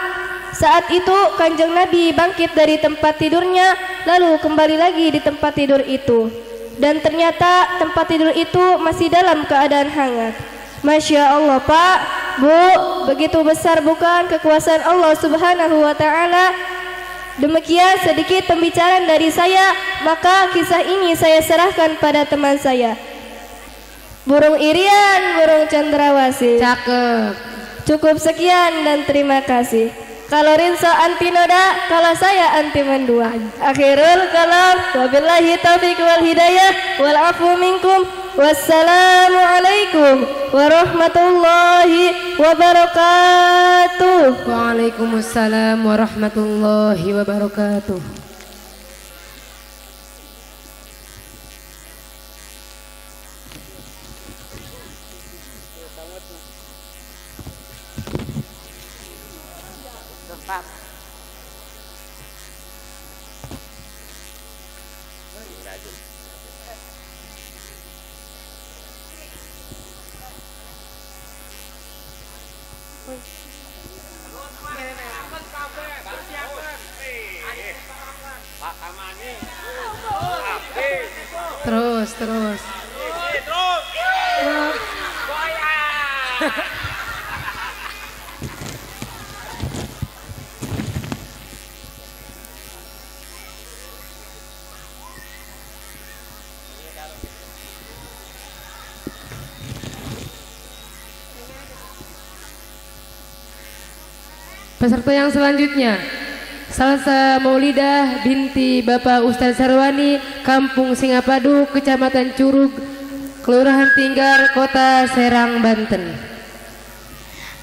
saat itu Kanjeng Nabi bangkit dari tempat tidurnya, lalu kembali lagi di tempat tidur itu. Dan ternyata tempat tidur itu masih dalam keadaan hangat. Masya Allah Pak, Bu, begitu besar bukan kekuasaan Allah Subhanahu wa Ta'ala. Demikian sedikit pembicaraan dari saya, maka kisah ini saya serahkan pada teman saya, Burung Irian, Burung Cendrawasih. cakep. Cukup sekian dan terima kasih. Kalau Rinso anti noda, kalau saya anti mendua. Akhirul kalam, wabillahi taufiq wal hidayah, wal afu minkum. Wassalamualaikum warahmatullahi wabarakatuh. Waalaikumsalam warahmatullahi wabarakatuh. Terus. Peserta yang selanjutnya, Salsa Maulidah binti Bapak Ustaz Sarwani, Kampung Singapadu, Kecamatan Curug, Kelurahan Tinggar, Kota Serang, Banten.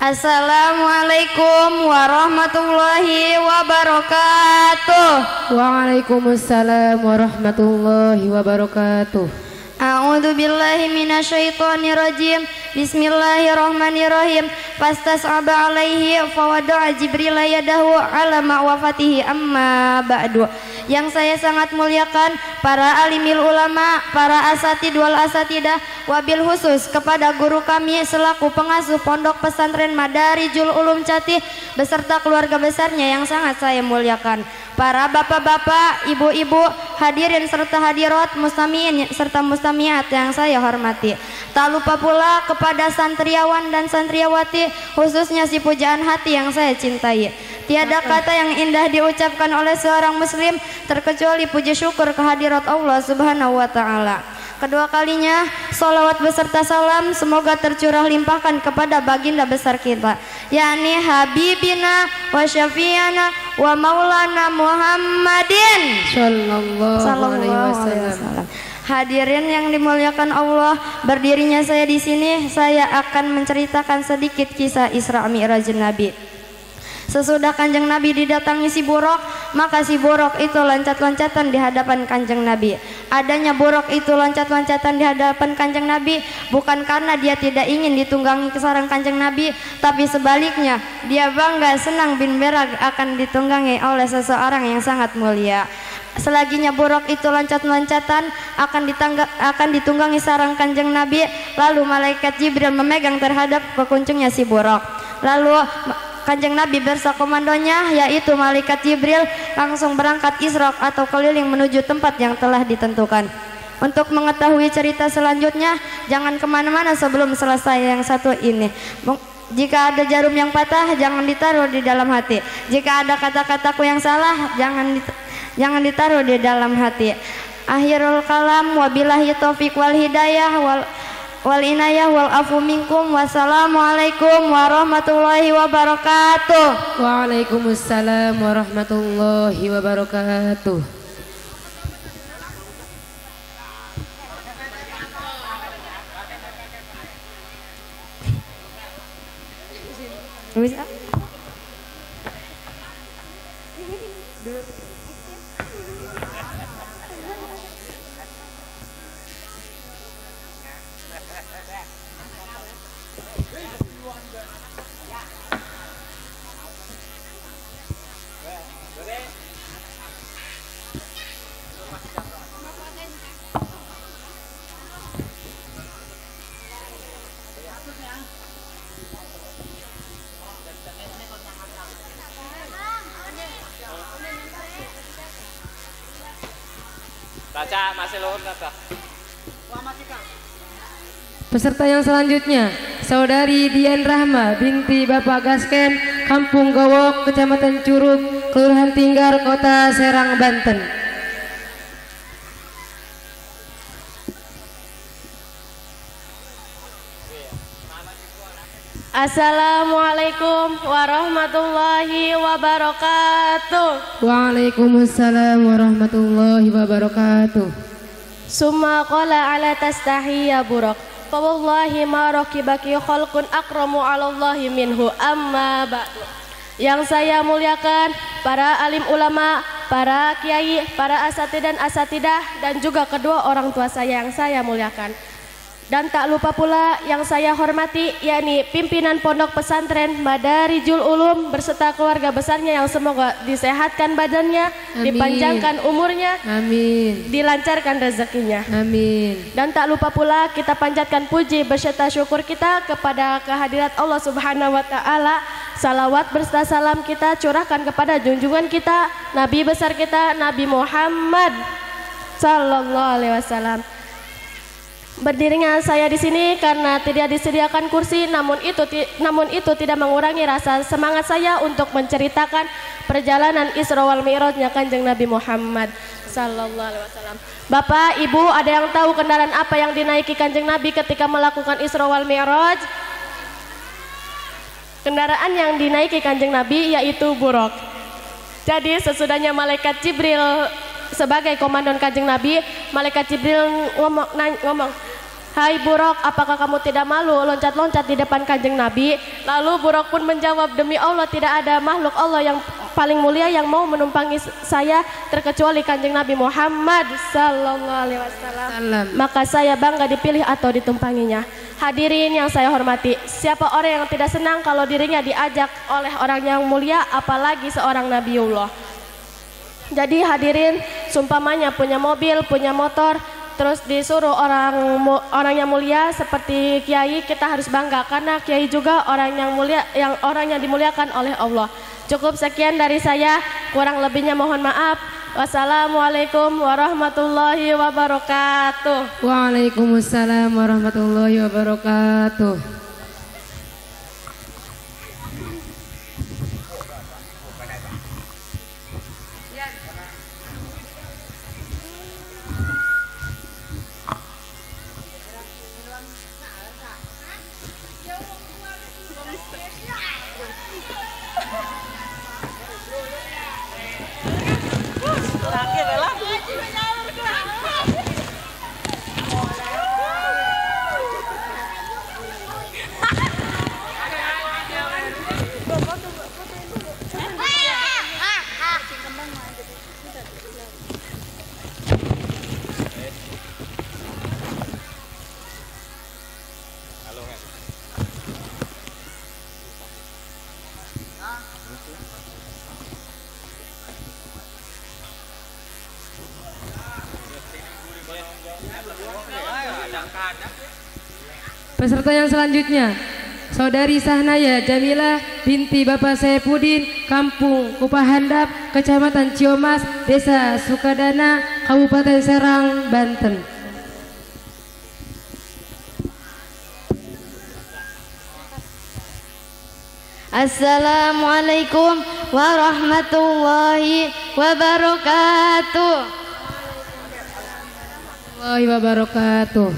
Assalamualaikum warahmatullahi wabarakatuh. Waalaikumsalam warahmatullahi wabarakatuh. A'udzu billahi minasyaitonir rajim. Bismillahirrahmanirrahim. Fastas'aba alaihi fa wada'a Jibril yadahu ala ma'wafatihi amma ba'du. yang saya sangat muliakan, para alimil ulama, para asatid wal asatidah, wabil khusus kepada guru kami selaku pengasuh Pondok Pesantren Madarijul Ulum Catih beserta keluarga besarnya yang sangat saya muliakan, para bapak-bapak, ibu-ibu, hadirin serta hadirat, mustamiin serta mustamiat yang saya hormati. Tak lupa pula kepada santriawan dan santriawati, khususnya si pujaan hati yang saya cintai. Tiada kata yang indah diucapkan oleh seorang muslim terkecuali puji syukur kehadirat Allah Subhanahu wa taala. Kedua kalinya salawat beserta salam semoga tercurah limpahkan kepada baginda besar kita, yakni Habibina wa Syafiana wa Maulana Muhammadin sallallahu alaihi wasallam. Hadirin yang dimuliakan Allah, berdirinya saya di sini, saya akan menceritakan sedikit kisah Isra Mi'raj Nabi. Sesudah Kanjeng Nabi didatangi si Buraq, maka si Buraq itu loncat-loncatan di hadapan Kanjeng Nabi. Adanya Buraq itu loncat-loncatan di hadapan Kanjeng Nabi bukan karena dia tidak ingin ditunggangi ke sarang Kanjeng Nabi, tapi sebaliknya dia bangga senang bin berag akan ditunggangi oleh seseorang yang sangat mulia. Selaginya Buraq itu loncat-loncatan akan ditunggangi sarang Kanjeng Nabi, lalu malaikat Jibril memegang terhadap kekuncungnya si Buraq. Lalu Kanjeng Nabi bersama komandonya yaitu malaikat Jibril langsung berangkat Isra atau keliling menuju tempat yang telah ditentukan. Untuk mengetahui cerita selanjutnya, jangan kemana-mana sebelum selesai yang satu ini. Jika ada jarum yang patah, jangan ditaruh di dalam hati. Jika ada kata-kataku yang salah, jangan ditaruh di dalam hati. Akhirul kalam, wabillahi taufiq wal hidayah wal inayah wal afu minkum. Wassalamualaikum warahmatullahi wabarakatuh. Waalaikumsalam warahmatullahi wabarakatuh. Baca masih luhur kata. Peserta yang selanjutnya, Saudari Dian Rahma binti Bapak Gasken, Kampung Gowok, Kecamatan Curug, Kelurahan Tinggar, Kota Serang, Banten. Assalamualaikum warahmatullahi wabarakatuh. Waalaikumsalam warahmatullahi wabarakatuh. Summa qala ala tastahi ya Buraq, fa wallahi ma rakibaki khalqun akramu 'ala Allahi minhu, amma ba'du. Yang saya muliakan para alim ulama, para kiai, para asatid dan asatidah, dan juga kedua orang tua saya yang saya muliakan. Dan tak lupa pula yang saya hormati, yakni pimpinan Pondok Pesantren Madarijul Ulum berserta keluarga besarnya yang semoga disehatkan badannya, amin, dipanjangkan umurnya, amin, dilancarkan rezekinya, amin. Dan tak lupa pula kita panjatkan puji beserta syukur kita kepada kehadirat Allah Subhanahu wa taala. Salawat berserta salam kita curahkan kepada junjungan kita, Nabi besar kita, Nabi Muhammad sallallahu alaihi wasallam. Berdirinya saya di sini karena tidak disediakan kursi, namun itu tidak mengurangi rasa semangat saya untuk menceritakan perjalanan Isra wal Mi'rajnya Kanjeng Nabi Muhammad sallallahu alaihi wasallam. Bapak, Ibu, ada yang tahu kendaraan apa yang dinaiki Kanjeng Nabi ketika melakukan Isra wal Mi'raj? Kendaraan yang dinaiki Kanjeng Nabi yaitu Buraq. Jadi sesudahnya malaikat Jibril sebagai komandan Kanjeng Nabi, malaikat Jibril ngomong, "Hai Buraq, apakah kamu tidak malu loncat-loncat di depan Kanjeng Nabi?" Lalu Buraq pun menjawab, "Demi Allah tidak ada makhluk Allah yang paling mulia yang mau menumpangi saya terkecuali Kanjeng Nabi Muhammad sallallahu alaihi wasallam. Maka saya bangga dipilih atau ditumpanginya." Hadirin yang saya hormati, siapa orang yang tidak senang kalau dirinya diajak oleh orang yang mulia, apalagi seorang Nabiullah. Jadi hadirin, sumpamanya punya mobil, punya motor, terus disuruh orang yang mulia seperti kiai, kita harus bangga karena kiai juga orang yang mulia, orang yang dimuliakan oleh Allah. Cukup sekian dari saya, kurang lebihnya mohon maaf. Wassalamualaikum warahmatullahi wabarakatuh. Waalaikumsalam warahmatullahi wabarakatuh. Peserta yang selanjutnya, Saudari Sahnaya Jamilah binti Bapak Saipudin, Kampung Kupahandap, Kecamatan Ciomas, Desa Sukadana, Kabupaten Serang, Banten. Assalamualaikum warahmatullahi wabarakatuh.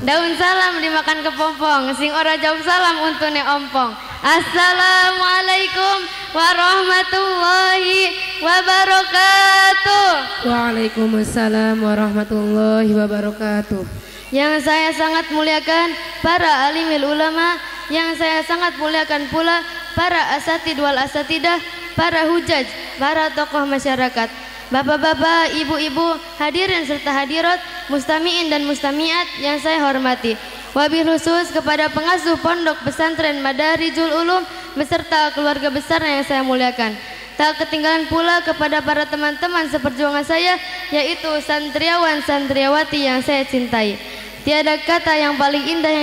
Daun salam dimakan kepompong, sing ora jawab salam untune ompong. Assalamualaikum warahmatullahi wabarakatuh. Waalaikumsalam warahmatullahi wabarakatuh. Yang saya sangat muliakan para alimil ulama, yang saya sangat muliakan pula para asatid wal asatidah, para hujaj, para tokoh masyarakat, bapak-bapak, ibu-ibu, hadirin serta hadirat, mustamiin dan mustamiat yang saya hormati. Wabil khusus kepada pengasuh Pondok Pesantren Madarijul Ulum beserta keluarga besar yang saya muliakan. Tak ketinggalan pula kepada para teman-teman seperjuangan saya, yaitu santriawan santriawati yang saya cintai. Tiada kata yang paling indah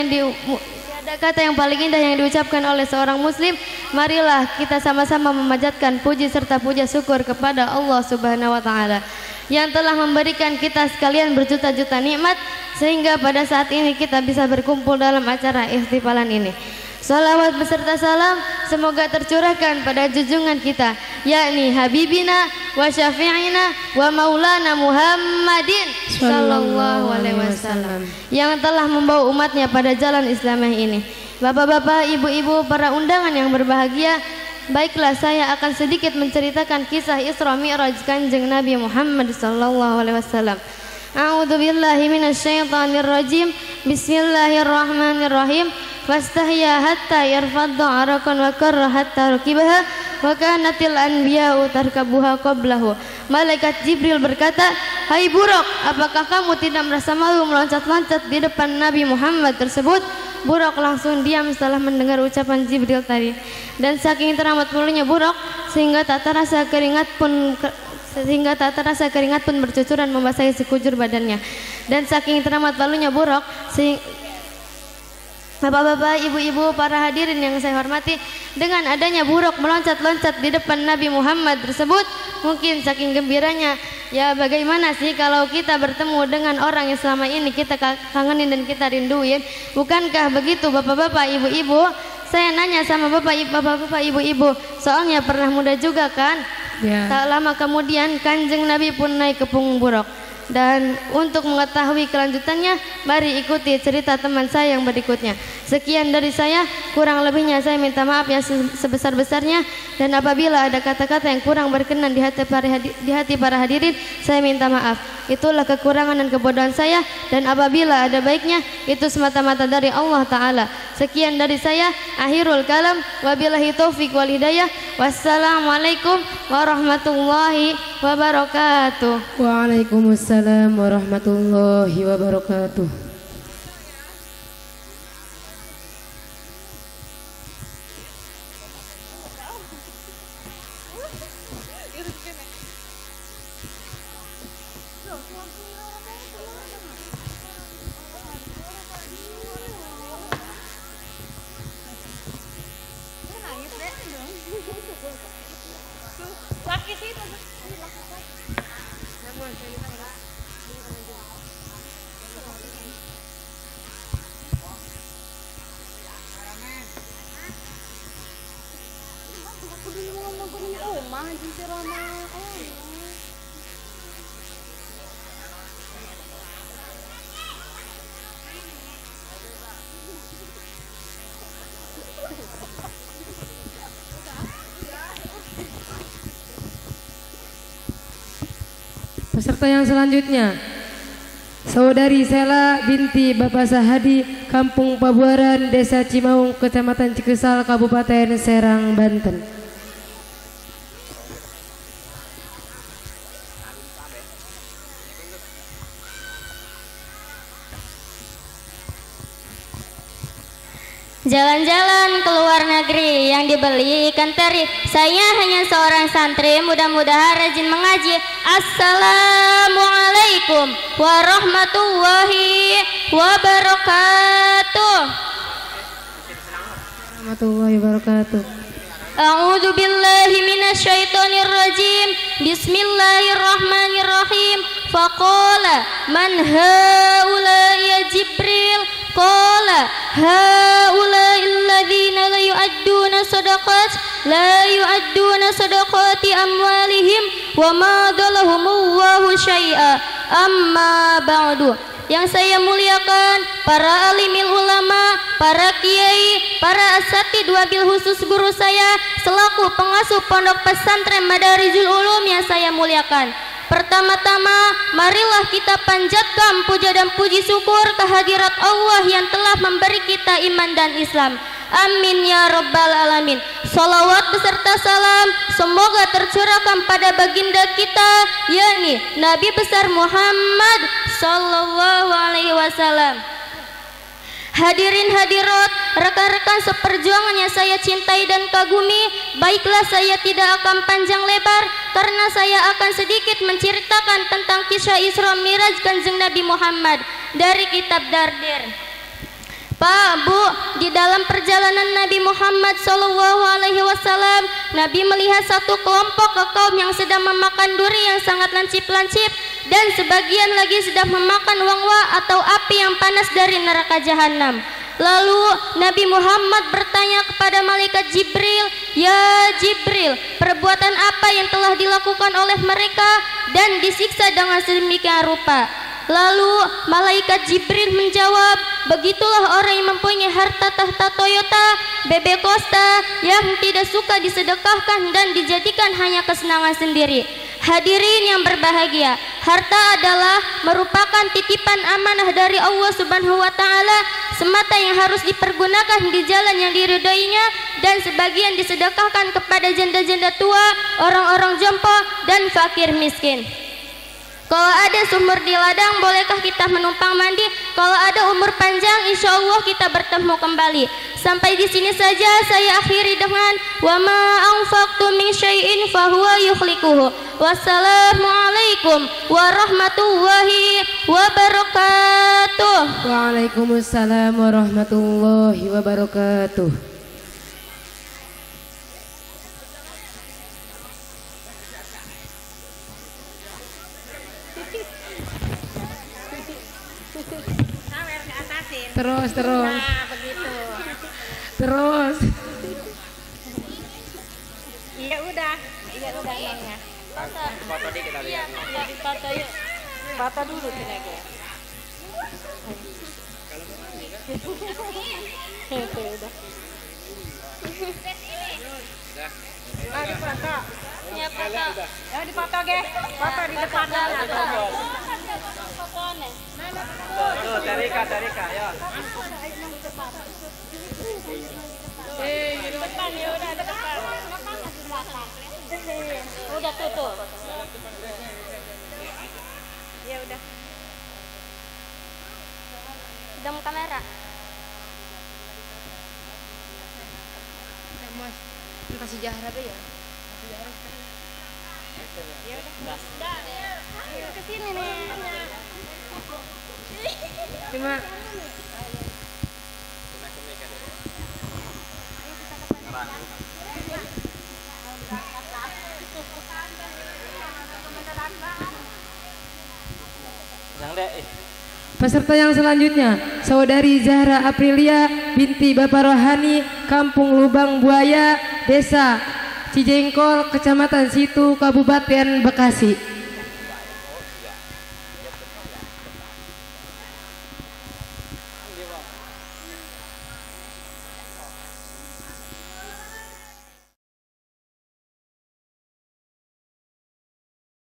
yang diucapkan oleh seorang muslim. Marilah kita sama-sama memanjatkan puji serta puja syukur kepada Allah Subhanahu wa taala yang telah memberikan kita sekalian berjuta-juta nikmat sehingga pada saat ini kita bisa berkumpul dalam acara ihtifalan ini. Salawat beserta salam semoga tercurahkan pada junjungan kita, yakni Habibina wa Syafi'ina wa Maulana Muhammadin sallallahu alaihi wasallam yang telah membawa umatnya pada jalan Islam ini. Bapak-bapak, ibu-ibu, para undangan yang berbahagia, baiklah saya akan sedikit menceritakan kisah Isra Mi'raj Kanjeng Nabi Muhammad sallallahu alaihi wasallam. A'udzu billahi minasyaitonir rajim. Bismillahirrahmanirrahim. Fastahya hatta yarfaddu arakan wa karra hatta rukibaha wa kanatil anbiya'u tarkabuha qablahu. Malaikat Jibril berkata, "Hai Buraq, apakah kamu tidak merasa malu meloncat-loncat di depan Nabi Muhammad tersebut?" Buraq langsung diam setelah mendengar ucapan Jibril tadi. Dan saking teramat malunya Buraq sehingga tak terasa keringat pun bercucuran membasahi sekujur badannya. Dan saking teramat malunya Buraq Bapak-bapak, ibu-ibu, para hadirin yang saya hormati, dengan adanya Buraq meloncat-loncat di depan Nabi Muhammad tersebut, mungkin saking gembiranya, ya bagaimana sih kalau kita bertemu dengan orang yang selama ini kita kangenin dan kita rinduin? Bukankah begitu bapak-bapak, ibu-ibu? Saya nanya sama bapak-bapak, ibu-ibu, soalnya pernah muda juga kan? Ya. Tak lama kemudian Kanjeng Nabi pun naik ke punggung Buraq. Dan untuk mengetahui kelanjutannya, mari ikuti cerita teman saya yang berikutnya. Sekian dari saya, kurang lebihnya saya minta maaf yang sebesar-besarnya. Dan apabila ada kata-kata yang kurang berkenan di hati para hadirin, saya minta maaf. Itulah kekurangan dan kebodohan saya. Dan apabila ada baiknya, itu semata-mata dari Allah Ta'ala. Sekian dari saya, akhirul kalam, wabillahi taufiq wal hidayah. Wassalamualaikum warahmatullahi wabarakatuh. Waalaikumsalam warahmatullahi wabarakatuh. Peserta yang selanjutnya, Saudari Sela binti Bapak Sahadi, Kampung Pabuaran, Desa Cimaung, Kecamatan Cikesal, Kabupaten Serang, Banten. Jalan-jalan ke luar negeri yang dibeli ikan teri. Saya hanya seorang santri, mudah-mudahan rajin mengaji. Assalamualaikum warahmatullahi wabarakatuh. Warahmatullahi wabarakatuh. A'udzu billahi minasyaitonir rajim. Bismillahirrahmanirrahim. Faqala man haula ya Jibril. Qala haula'i alladzina la yu'adduna sadaqati amwalihim wa ma dhalahumullahu syai'a. Amma ba'du. Yang saya muliakan para alimil ulama, para kiai, para asatidz, wabil khusus guru saya selaku pengasuh pondok pesantren Madarijul Ulum yang saya muliakan. Pertama-tama, marilah kita panjatkan puja dan puji syukur kehadirat Allah yang telah memberi kita iman dan Islam. Amin ya rabbal alamin. Salawat beserta salam semoga tercurahkan pada baginda kita, yakni Nabi besar Muhammad sallallahu alaihi wasallam. Hadirin hadirat, rekan-rekan seperjuangan yang saya cintai dan kagumi, baiklah saya tidak akan panjang lebar karena saya akan sedikit menceritakan tentang kisah Isra Miraj Kanjeng Nabi Muhammad dari kitab Dardir. Pak, Bu, di dalam perjalanan Nabi Muhammad SAW, Nabi melihat satu kelompok kaum yang sedang memakan duri yang sangat lancip-lancip dan sebagian lagi sedang memakan wangwa atau api yang panas dari neraka jahanam. Lalu Nabi Muhammad bertanya kepada malaikat Jibril, "Ya Jibril, perbuatan apa yang telah dilakukan oleh mereka dan disiksa dengan sedemikian rupa?" Lalu malaikat Jibril menjawab, "Begitulah orang yang mempunyai harta tahta Toyota, bebek Costa yang tidak suka disedekahkan dan dijadikan hanya kesenangan sendiri." Hadirin yang berbahagia, harta adalah merupakan titipan amanah dari Allah Subhanahu wa taala semata yang harus dipergunakan di jalan yang diridhoinya dan sebagian disedekahkan kepada janda-janda tua, orang-orang jompo dan fakir miskin. Kalau ada sumur di ladang, bolehkah kita menumpang mandi? Kalau ada umur panjang, insya Allah kita bertemu kembali. Sampai di sini saja saya akhiri dengan wa ma anfaqtum min syai'in fahuwa yukhliquhu. Wassalamualaikum warahmatullahi wabarakatuh. Waalaikumsalam warahmatullahi wabarakatuh. Terus. Nah, begitu. Terus. Iya udah emangnya. Foto dikit kita lihat. Iya, difoto yuk. Foto dulu kita ya. Itu udah. Nah, difoto. Ya foto. Ya difoto ge. Foto di depan. Tuh, Terika, ayo. Depan ya udah depan. Udah tutup. Ya udah. Dam kamera. Mas, kasih sejarah deh ya. Ya udah. Ke sini nih. Cuma peserta yang selanjutnya, Saudari Zahra Aprilia binti Bapak Rohani, Kampung Lubang Buaya, Desa Cijengkol, Kecamatan Situ, Kabupaten Bekasi.